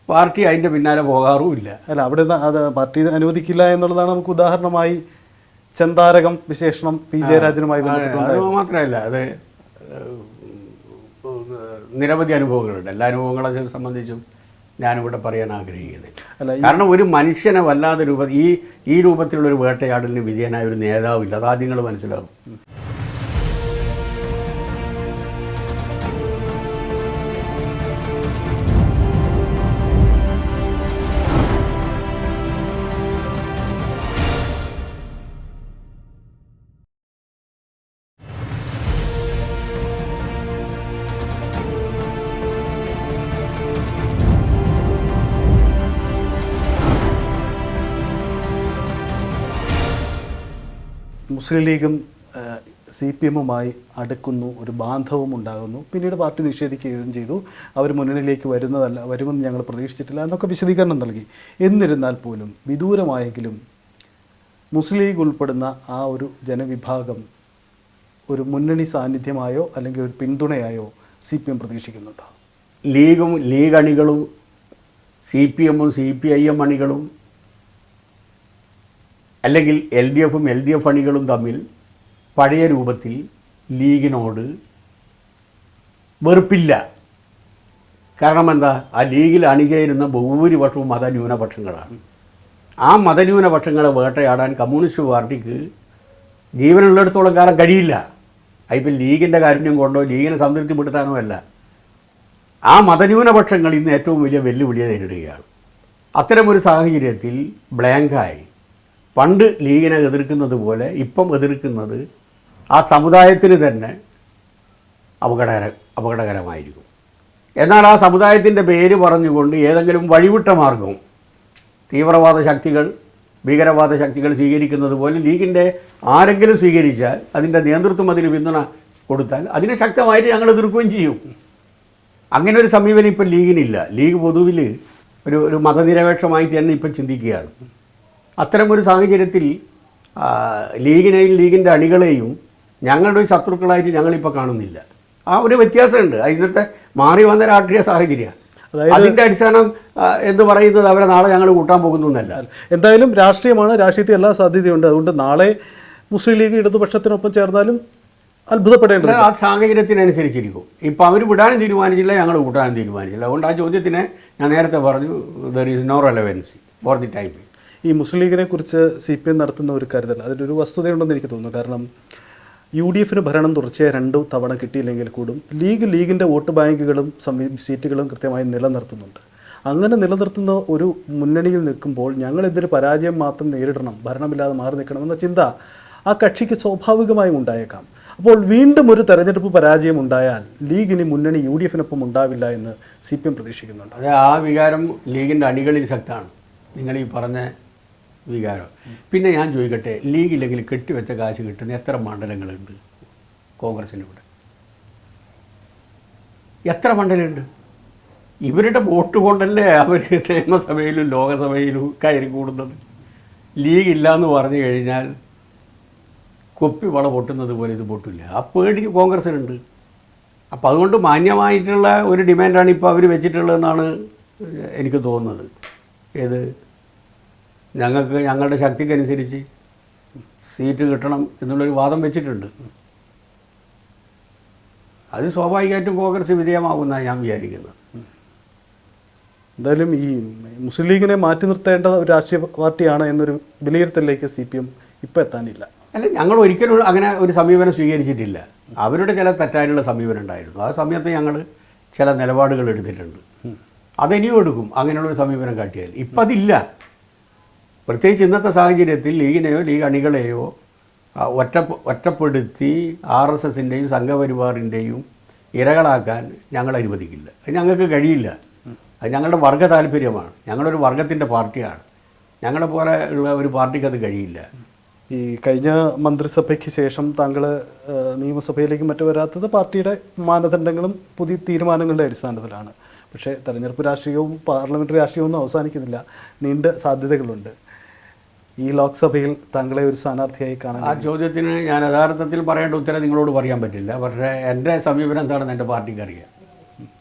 പാർട്ടി അതിൻ്റെ പിന്നാലെ പോകാറുമില്ല. അല്ല, അവിടെ അത് പാർട്ടി അനുവദിക്കില്ല എന്നുള്ളതാണ് നമുക്ക് ഉദാഹരണമായി ചന്താരകം വിശേഷണം P. ജയരാജനുമായി ബന്ധപ്പെട്ടുണ്ട്. അത് മാത്രമല്ല, അത് നിരവധി അനുഭവങ്ങളുണ്ട്. എല്ലാ അനുഭവങ്ങളെ സംബന്ധിച്ചും ഞാനിവിടെ പറയാൻ ആഗ്രഹിക്കുന്നില്ല. കാരണം ഒരു മനുഷ്യനെ വല്ലാതെ ഈ രൂപത്തിലുള്ളൊരു വേട്ടയാടലിന് വിജയനായ ഒരു നേതാവില്ല. അതാദ്യം നിങ്ങൾ മനസ്സിലാവും. മുസ്ലിം ലീഗും CPM-ഉമായി അടുക്കുന്നു, ഒരു ബാന്ധവും ഉണ്ടാകുന്നു. പിന്നീട് പാർട്ടി നിഷേധിക്കുകയും ചെയ്തു. അവർ മുന്നണിയിലേക്ക് വരുമെന്ന് ഞങ്ങൾ പ്രതീക്ഷിച്ചിട്ടില്ല എന്നൊക്കെ വിശദീകരണം നൽകി. എന്നിരുന്നാൽ പോലും വിദൂരമായെങ്കിലും മുസ്ലിം ലീഗ് ഉൾപ്പെടുന്ന ആ ഒരു ജനവിഭാഗം ഒരു മുന്നണി സാന്നിധ്യമായോ അല്ലെങ്കിൽ ഒരു പിന്തുണയായോ CPM പ്രതീക്ഷിക്കുന്നുണ്ടോ? ലീഗ് അണികളും CPM-ഉം CPIM അണികളും അല്ലെങ്കിൽ LDF-ഉം LDF അണികളും തമ്മിൽ പഴയ രൂപത്തിൽ ലീഗിനോട് വെറുപ്പില്ല. കാരണം എന്താ? ആ ലീഗിൽ അണിചേരുന്ന ഭൂരിപക്ഷവും മതന്യൂനപക്ഷങ്ങളാണ്. ആ മതന്യൂനപക്ഷങ്ങളെ വേട്ടയാടാൻ കമ്മ്യൂണിസ്റ്റ് പാർട്ടിക്ക് ജീവനുള്ളിടത്തോളം കാലം കഴിയില്ല. അതിപ്പോൾ ലീഗിൻ്റെ കാരുണ്യം കൊണ്ടോ ലീഗിനെ സംതൃപ്തിപ്പെടുത്താനോ അല്ല. ആ മതന്യൂനപക്ഷങ്ങൾ ഇന്ന് ഏറ്റവും വലിയ വെല്ലുവിളിയെ നേരിടുകയാണ്. അത്തരമൊരു സാഹചര്യത്തിൽ ബ്ലാങ്കായി പണ്ട് ലീഗിനെ എതിർക്കുന്നത് പോലെ ഇപ്പം എതിർക്കുന്നത് ആ സമുദായത്തിന് തന്നെ അപകടകരമായിരിക്കും. എന്നാൽ ആ സമുദായത്തിൻ്റെ പേര് പറഞ്ഞുകൊണ്ട് ഏതെങ്കിലും വഴിവിട്ട മാർഗവും തീവ്രവാദ ശക്തികൾ ഭീകരവാദ ശക്തികൾ സ്വീകരിക്കുന്നത് പോലെ ലീഗിൻ്റെ ആരെങ്കിലും സ്വീകരിച്ചാൽ അതിൻ്റെ നേതൃത്വം അതിന് പിന്തുണ കൊടുത്താൽ അതിനെ ശക്തമായിട്ട് ഞങ്ങൾ എതിർക്കുകയും ചെയ്യും. അങ്ങനെ ഒരു സമീപനം ഇപ്പം ലീഗിനില്ല. ലീഗ് പൊതുവിൽ ഒരു മതനിരപേക്ഷമായിട്ട് തന്നെ ഇപ്പം ചിന്തിക്കുകയാണ്. അത്തരമൊരു സാഹചര്യത്തിൽ ലീഗിനെയും ലീഗിൻ്റെ അണികളെയും ഞങ്ങളുടെ ഒരു ശത്രുക്കളായിട്ട് ഞങ്ങളിപ്പോൾ കാണുന്നില്ല. ആ ഒരു വ്യത്യാസമുണ്ട്. ഇന്നത്തെ മാറി വന്ന രാഷ്ട്രീയ സാഹചര്യം. അതിൻ്റെ അടിസ്ഥാനം എന്ന് പറയുന്നത് അവരെ നാളെ ഞങ്ങൾ കൂട്ടാൻ പോകുന്നു എന്നല്ല. എന്തായാലും രാഷ്ട്രീയമാണ്, രാഷ്ട്രീയത്തിൽ എല്ലാ സാധ്യതയുണ്ട്. അതുകൊണ്ട് നാളെ മുസ്ലിം ലീഗ് ഇടതുപക്ഷത്തിനൊപ്പം ചേർന്നാലും അത്ഭുതപ്പെടേണ്ടത് ആ സാഹചര്യത്തിനനുസരിച്ചിരിക്കും. ഇപ്പം അവർ വിടാനും തീരുമാനിച്ചില്ല, ഞങ്ങൾ കൂട്ടാനും തീരുമാനിച്ചില്ല. അതുകൊണ്ട് ആ ചോദ്യത്തിന് ഞാൻ നേരത്തെ പറഞ്ഞു, there is no relevancy for the time. ഈ മുസ്ലിം ലീഗിനെ കുറിച്ച് CPM നടത്തുന്ന ഒരു കരുതൽ അതിലൊരു വസ്തുതയുണ്ടെന്ന് എനിക്ക് തോന്നുന്നു. കാരണം UDF ഭരണം തുടർച്ചയായി 2 തവണ കിട്ടിയില്ലെങ്കിൽ കൂടും ലീഗിൻ്റെ വോട്ട് ബാങ്കുകളും സീറ്റുകളും കൃത്യമായി നിലനിർത്തുന്നുണ്ട്. അങ്ങനെ നിലനിർത്തുന്ന ഒരു മുന്നണിയിൽ നിൽക്കുമ്പോൾ ഞങ്ങളിതിൽ പരാജയം മാത്രം നേരിടണം, ഭരണമില്ലാതെ മാറി നിൽക്കണമെന്ന ചിന്ത ആ കക്ഷിക്ക് സ്വാഭാവികമായും ഉണ്ടായേക്കാം. അപ്പോൾ വീണ്ടും ഒരു തെരഞ്ഞെടുപ്പ് പരാജയം ഉണ്ടായാൽ ലീഗിന് മുന്നണി UDFനൊപ്പം ഉണ്ടാവില്ല എന്ന് CPM പ്രതീക്ഷിക്കുന്നുണ്ട്. അത് ആ വികാരം ലീഗിൻ്റെ അണികളിൽ ശക്തമാണ്, നിങ്ങൾ ഈ പറഞ്ഞ വികാരം. പിന്നെ ഞാൻ ചോദിക്കട്ടെ, ലീഗില്ലെങ്കിൽ കെട്ടിവെച്ച കാശ് കിട്ടുന്ന എത്ര മണ്ഡലങ്ങളുണ്ട് കോൺഗ്രസിനിവിടെ? എത്ര മണ്ഡലമുണ്ട്? ഇവരുടെ വോട്ട് കൊണ്ടല്ലേ അവർ നിയമസഭയിലും ലോകസഭയിലും കയറി കൂടുന്നത്. ലീഗ് ഇല്ല എന്ന് പറഞ്ഞു കഴിഞ്ഞാൽ കുപ്പി വള പൊട്ടുന്നത് പോലെ ഇത് പൊട്ടില്ല. ആ പേടി കോൺഗ്രസിനുണ്ട്. അപ്പോൾ അതുകൊണ്ട് മാന്യമായിട്ടുള്ള ഒരു ഡിമാൻഡാണ് ഇപ്പോൾ അവർ വെച്ചിട്ടുള്ളതെന്നാണ് എനിക്ക് തോന്നുന്നത്. ഏത് ഞങ്ങൾക്ക് ഞങ്ങളുടെ ശക്തിക്കനുസരിച്ച് സീറ്റ് കിട്ടണം എന്നുള്ളൊരു വാദം വെച്ചിട്ടുണ്ട്. അത് സ്വാഭാവികമായിട്ടും കോൺഗ്രസ് വിധേയമാകുമെന്നാണ് ഞാൻ വിചാരിക്കുന്നത്. എന്തായാലും ഈ മുസ്ലിം ലീഗിനെ മാറ്റി നിർത്തേണ്ട ഒരു രാഷ്ട്രീയ പാർട്ടിയാണ് എന്നൊരു വിലയിരുത്തലിലേക്ക് CPM ഇപ്പോൾ എത്താനില്ല. അല്ല, ഞങ്ങൾ ഒരിക്കലും അങ്ങനെ ഒരു സമീപനം സ്വീകരിച്ചിട്ടില്ല. അവരുടെ ചില തെറ്റായിട്ടുള്ള സമീപനം ഉണ്ടായിരുന്നു. ആ സമയത്ത് ഞങ്ങൾ ചില നിലപാടുകൾ എടുത്തിട്ടുണ്ട്. അതിനിയും എടുക്കും അങ്ങനെയുള്ളൊരു സമീപനം കാട്ടിയാൽ. ഇപ്പം അതില്ല. പ്രത്യേകിച്ച് ഇന്നത്തെ സാഹചര്യത്തിൽ ലീഗിനെയോ ലീഗ് അണികളെയോ ഒറ്റപ്പെടുത്തി RSSൻ്റെയും സംഘപരിവാറിൻ്റെയും ഇരകളാക്കാൻ ഞങ്ങൾ അനുവദിക്കില്ല. അത് ഞങ്ങൾക്ക് കഴിയില്ല. അത് ഞങ്ങളുടെ വർഗ താല്പര്യമാണ്. ഞങ്ങളൊരു വർഗത്തിൻ്റെ പാർട്ടിയാണ്. ഞങ്ങളെപ്പോലെ ഉള്ള ഒരു പാർട്ടിക്ക് അത് കഴിയില്ല. ഈ കഴിഞ്ഞ മന്ത്രിസഭയ്ക്ക് ശേഷം താങ്കൾ നിയമസഭയിലേക്ക് മറ്റു വരാത്തത് പാർട്ടിയുടെ മാനദണ്ഡങ്ങളും പുതിയ തീരുമാനങ്ങളുടെ അടിസ്ഥാനത്തിലാണ്. പക്ഷേ തെരഞ്ഞെടുപ്പ് രാഷ്ട്രീയവും പാർലമെൻ്ററി രാഷ്ട്രീയവും ഒന്നും അവസാനിക്കുന്നില്ല, നീണ്ട സാധ്യതകളുണ്ട്. ഈ ലോക്സഭയിൽ താങ്കളെ ഒരു സ്ഥാനാർത്ഥിയായി കാണാൻ ആ ചോദ്യത്തിന് ഞാൻ യഥാർത്ഥത്തിൽ പറയേണ്ട ഉത്തരം നിങ്ങളോട് പറയാൻ പറ്റില്ല. പക്ഷേ എൻ്റെ സമീപനം എന്താണെന്ന് എൻ്റെ പാർട്ടിക്ക് അറിയാം.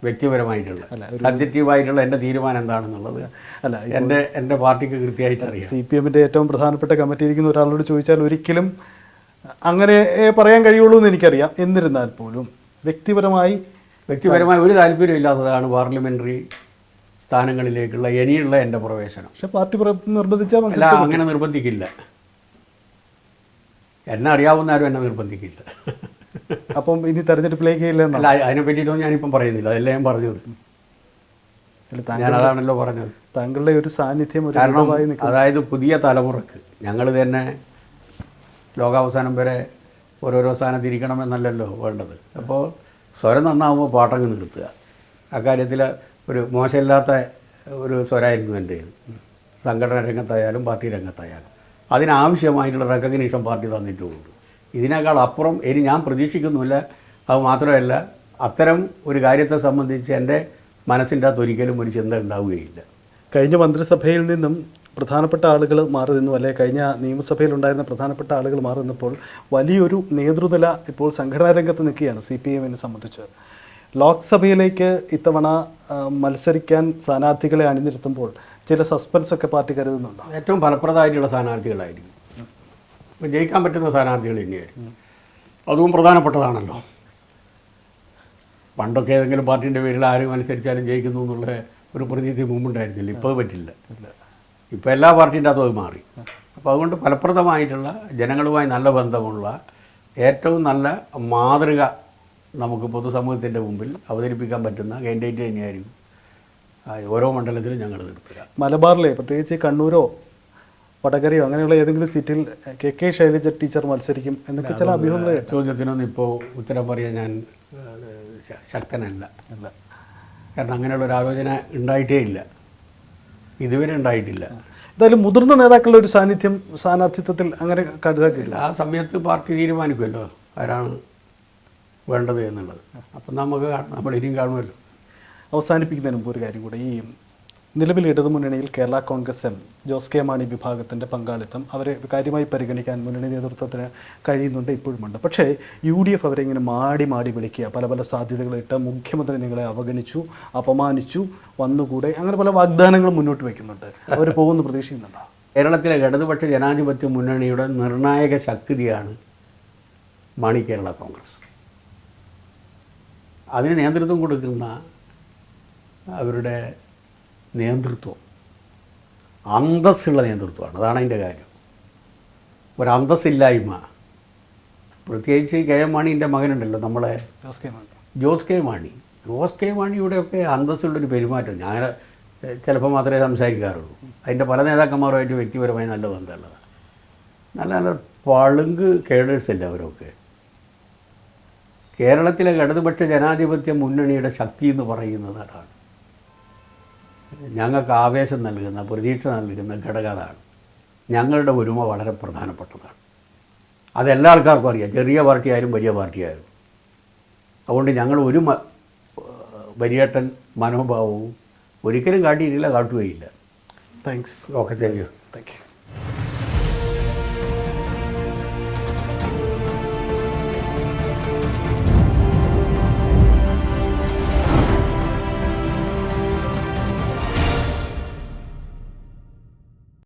വ്യക്തിപരമായിട്ടുള്ള സബ്ജക്റ്റീവായിട്ടുള്ള എൻ്റെ തീരുമാനം എന്താണെന്നുള്ളത് അല്ല എൻ്റെ പാർട്ടിക്ക് കൃത്യമായിട്ട് അറിയാം. CPMൻ്റെ ഏറ്റവും പ്രധാനപ്പെട്ട കമ്മിറ്റി ഇരിക്കുന്ന ഒരാളോട് ചോദിച്ചാൽ ഒരിക്കലും അങ്ങനെ പറയാൻ കഴിയുള്ളൂ എന്ന് എനിക്കറിയാം. എന്നിരുന്നാൽ പോലും വ്യക്തിപരമായി ഒരു താല്പര്യമില്ലാത്തതാണ് പാർലമെൻ്ററി സ്ഥാനങ്ങളിലേക്കുള്ള ഇനിയുള്ള എൻ്റെ പ്രവേശനം. പക്ഷെ പാർട്ടി നിർബന്ധിച്ചാൽ അല്ല, അങ്ങനെ നിർബന്ധിക്കില്ല. എന്നെ അറിയാവുന്ന ആരും എന്നെ നിർബന്ധിക്കില്ല. അപ്പം ഇനി തെരഞ്ഞെടുപ്പിലേക്ക് ഇല്ല. അല്ല, അതിനെ പറ്റിയിട്ടൊന്നും ഞാനിപ്പം പറയുന്നില്ല. അതല്ല ഞാൻ പറഞ്ഞത്. ഞാൻ അതാണല്ലോ പറഞ്ഞത്. താങ്കളുടെ ഒരു സാന്നിധ്യം കാരണം അതായത് പുതിയ തലമുറക്ക് ഞങ്ങൾ തന്നെ ലോകാവസാനം വരെ ഓരോരോ സ്ഥാനത്തിരിക്കണമെന്നല്ലല്ലോ വേണ്ടത്. അപ്പോൾ സ്വരം നന്നാവുമ്പോൾ പാട്ടങ്ങ് നിർത്തുക. അക്കാര്യത്തിൽ ഒരു മോശമില്ലാത്ത ഒരു സ്വരമായിരുന്നു എൻ്റേത്. സംഘടന രംഗത്തായാലും പാർട്ടി രംഗത്തായാലും അതിനാവശ്യമായിട്ടുള്ള റെക്കഗ്നീഷൻ പാർട്ടി തന്നിട്ടുമുണ്ട്. ഇതിനേക്കാൾ അപ്പുറം ഇനി ഞാൻ പ്രതീക്ഷിക്കുന്നില്ല. അത് മാത്രമല്ല, അത്തരം ഒരു കാര്യത്തെ സംബന്ധിച്ച് എൻ്റെ മനസ്സിൻ്റെ അകത്ത് ഒരിക്കലും ഒരു ചിന്ത ഉണ്ടാവുകയില്ല. കഴിഞ്ഞ മന്ത്രിസഭയിൽ നിന്നും പ്രധാനപ്പെട്ട ആളുകൾ മാറി നിന്നു, അല്ലെ കഴിഞ്ഞ നിയമസഭയിലുണ്ടായിരുന്ന പ്രധാനപ്പെട്ട ആളുകൾ മാറി നിന്നപ്പോൾ വലിയൊരു നേതൃനില ഇപ്പോൾ സംഘടനാ രംഗത്ത് നിൽക്കുകയാണ് CPMനെ സംബന്ധിച്ച്. ലോക്സഭയിലേക്ക് ഇത്തവണ മത്സരിക്കാൻ സ്ഥാനാർത്ഥികളെ അണിനിരത്തുമ്പോൾ ചില സസ്പെൻസ് ഒക്കെ പാർട്ടി കരുതുന്നുണ്ടോ? ഏറ്റവും ഫലപ്രദമായിട്ടുള്ള സ്ഥാനാർത്ഥികളായിരിക്കും, ജയിക്കാൻ പറ്റുന്ന സ്ഥാനാർത്ഥികൾ തന്നെയായിരിക്കും. അതും പ്രധാനപ്പെട്ടതാണല്ലോ. പണ്ടൊക്കെ ഏതെങ്കിലും പാർട്ടീൻ്റെ പേരിൽ ആരും മത്സരിച്ചാലും ജയിക്കുന്നു എന്നുള്ള ഒരു പ്രതീതി മുമ്പുണ്ടായിരുന്നില്ല. ഇപ്പോൾ അത് പറ്റില്ല. ഇപ്പോൾ എല്ലാ പാർട്ടീൻ്റെ അതും അത് മാറി. അപ്പോൾ അതുകൊണ്ട് ഫലപ്രദമായിട്ടുള്ള ജനങ്ങളുമായി നല്ല ബന്ധമുള്ള ഏറ്റവും നല്ല മാതൃക നമുക്ക് പൊതുസമൂഹത്തിൻ്റെ മുമ്പിൽ അവതരിപ്പിക്കാൻ പറ്റുന്ന കാൻഡിഡേറ്റ് തന്നെയായിരിക്കും ഓരോ മണ്ഡലത്തിലും ഞങ്ങൾ നിർത്തുക. മലബാറിലെ പ്രത്യേകിച്ച് കണ്ണൂരോ വടകരയോ അങ്ങനെയുള്ള ഏതെങ്കിലും സീറ്റിൽ KK ശൈലജ ടീച്ചർ മത്സരിക്കും എന്നൊക്കെ ചില അഭ്യൂഹങ്ങൾ. ചോദ്യത്തിനൊന്നും ഇപ്പോൾ ഉത്തരം പറയാൻ ഞാൻ ശക്തനല്ല. കാരണം അങ്ങനെയുള്ള ഒരു ആലോചന ഉണ്ടായിട്ടേ ഇല്ല, ഇതുവരെ ഉണ്ടായിട്ടില്ല. എന്തായാലും മുതിർന്ന നേതാക്കളുടെ ഒരു സാന്നിധ്യം സ്ഥാനാർത്ഥിത്വത്തിൽ അങ്ങനെ കരുതാക്കില്ല. ആ സമയത്ത് പാർട്ടി തീരുമാനിക്കുമല്ലോ ആരാണ് വേണ്ടത് എന്നുള്ളത്. അപ്പം നമ്മൾ ഇനിയും കാണുമല്ലോ. അവസാനിപ്പിക്കുന്നതിന് മുമ്പ് ഒരു കാര്യം കൂടെ, ഈ നിലവിൽ ഇടതുമുന്നണിയിൽ കേരള കോൺഗ്രസ് എം ജോസ് കെ മാണി വിഭാഗത്തിൻ്റെ പങ്കാളിത്തം അവരെ കാര്യമായി പരിഗണിക്കാൻ മുന്നണി നേതൃത്വത്തിന് കഴിയുന്നുണ്ട്, ഇപ്പോഴുമുണ്ട്. പക്ഷേ UDF അവരെ ഇങ്ങനെ മാടി മാടി വിളിക്കുക, പല പല സാധ്യതകളിട്ട് മുഖ്യമന്ത്രി നിങ്ങളെ അവഗണിച്ചു, അപമാനിച്ചു, വന്നുകൂടെ, അങ്ങനെ പല വാഗ്ദാനങ്ങളും മുന്നോട്ട് വയ്ക്കുന്നുണ്ട്. അവർ പോകുന്ന പ്രതീക്ഷിക്കുന്നുണ്ടോ? കേരളത്തിലെ ഇടതുപക്ഷ ജനാധിപത്യ മുന്നണിയുടെ നിർണായക ശക്തിയാണ് മാണി കേരള കോൺഗ്രസ്. അതിന് നേതൃത്വം കൊടുക്കുന്ന അവരുടെ നേതൃത്വം അന്തസ്സുള്ള നേതൃത്വമാണ്. അതാണ് അതിൻ്റെ കാര്യം. ഒരന്തസ്സില്ലായ്മ, പ്രത്യേകിച്ച് കെ എം മാണീൻ്റെ മകനുണ്ടല്ലോ നമ്മളെ ജോസ് കെ മാണിയുടെയൊക്കെ അന്തസ്സുള്ളൊരു പെരുമാറ്റം. ഞാൻ ചിലപ്പോൾ മാത്രമേ സംസാരിക്കാറുള്ളൂ. അതിൻ്റെ പല നേതാക്കന്മാരുമായിട്ട് വ്യക്തിപരമായി നല്ല ബന്ധമുള്ളതാണ്. നല്ല നല്ല പളുങ്ക് കേഡേഴ്സല്ല അവരൊക്കെ. കേരളത്തിലെ ഇടതുപക്ഷ ജനാധിപത്യ മുന്നണിയുടെ ശക്തി എന്ന് പറയുന്നത് അതാണ്. ഞങ്ങൾക്ക് ആവേശം നൽകുന്ന, പ്രതീക്ഷ നൽകുന്ന ഘടകം അതാണ്. ഞങ്ങളുടെ ഒരുമ വളരെ പ്രധാനപ്പെട്ടതാണ്. അതെല്ലാ ആൾക്കാർക്കും അറിയാം, ചെറിയ പാർട്ടിയായാലും വലിയ പാർട്ടിയായാലും. അതുകൊണ്ട് ഞങ്ങൾ ഒരു വലിയേട്ടൻ മനോഭാവവും ഒരിക്കലും കാട്ടിയിട്ടില്ല, കാട്ടുകയില്ല. Thanks. Okay, thank you. Thank U.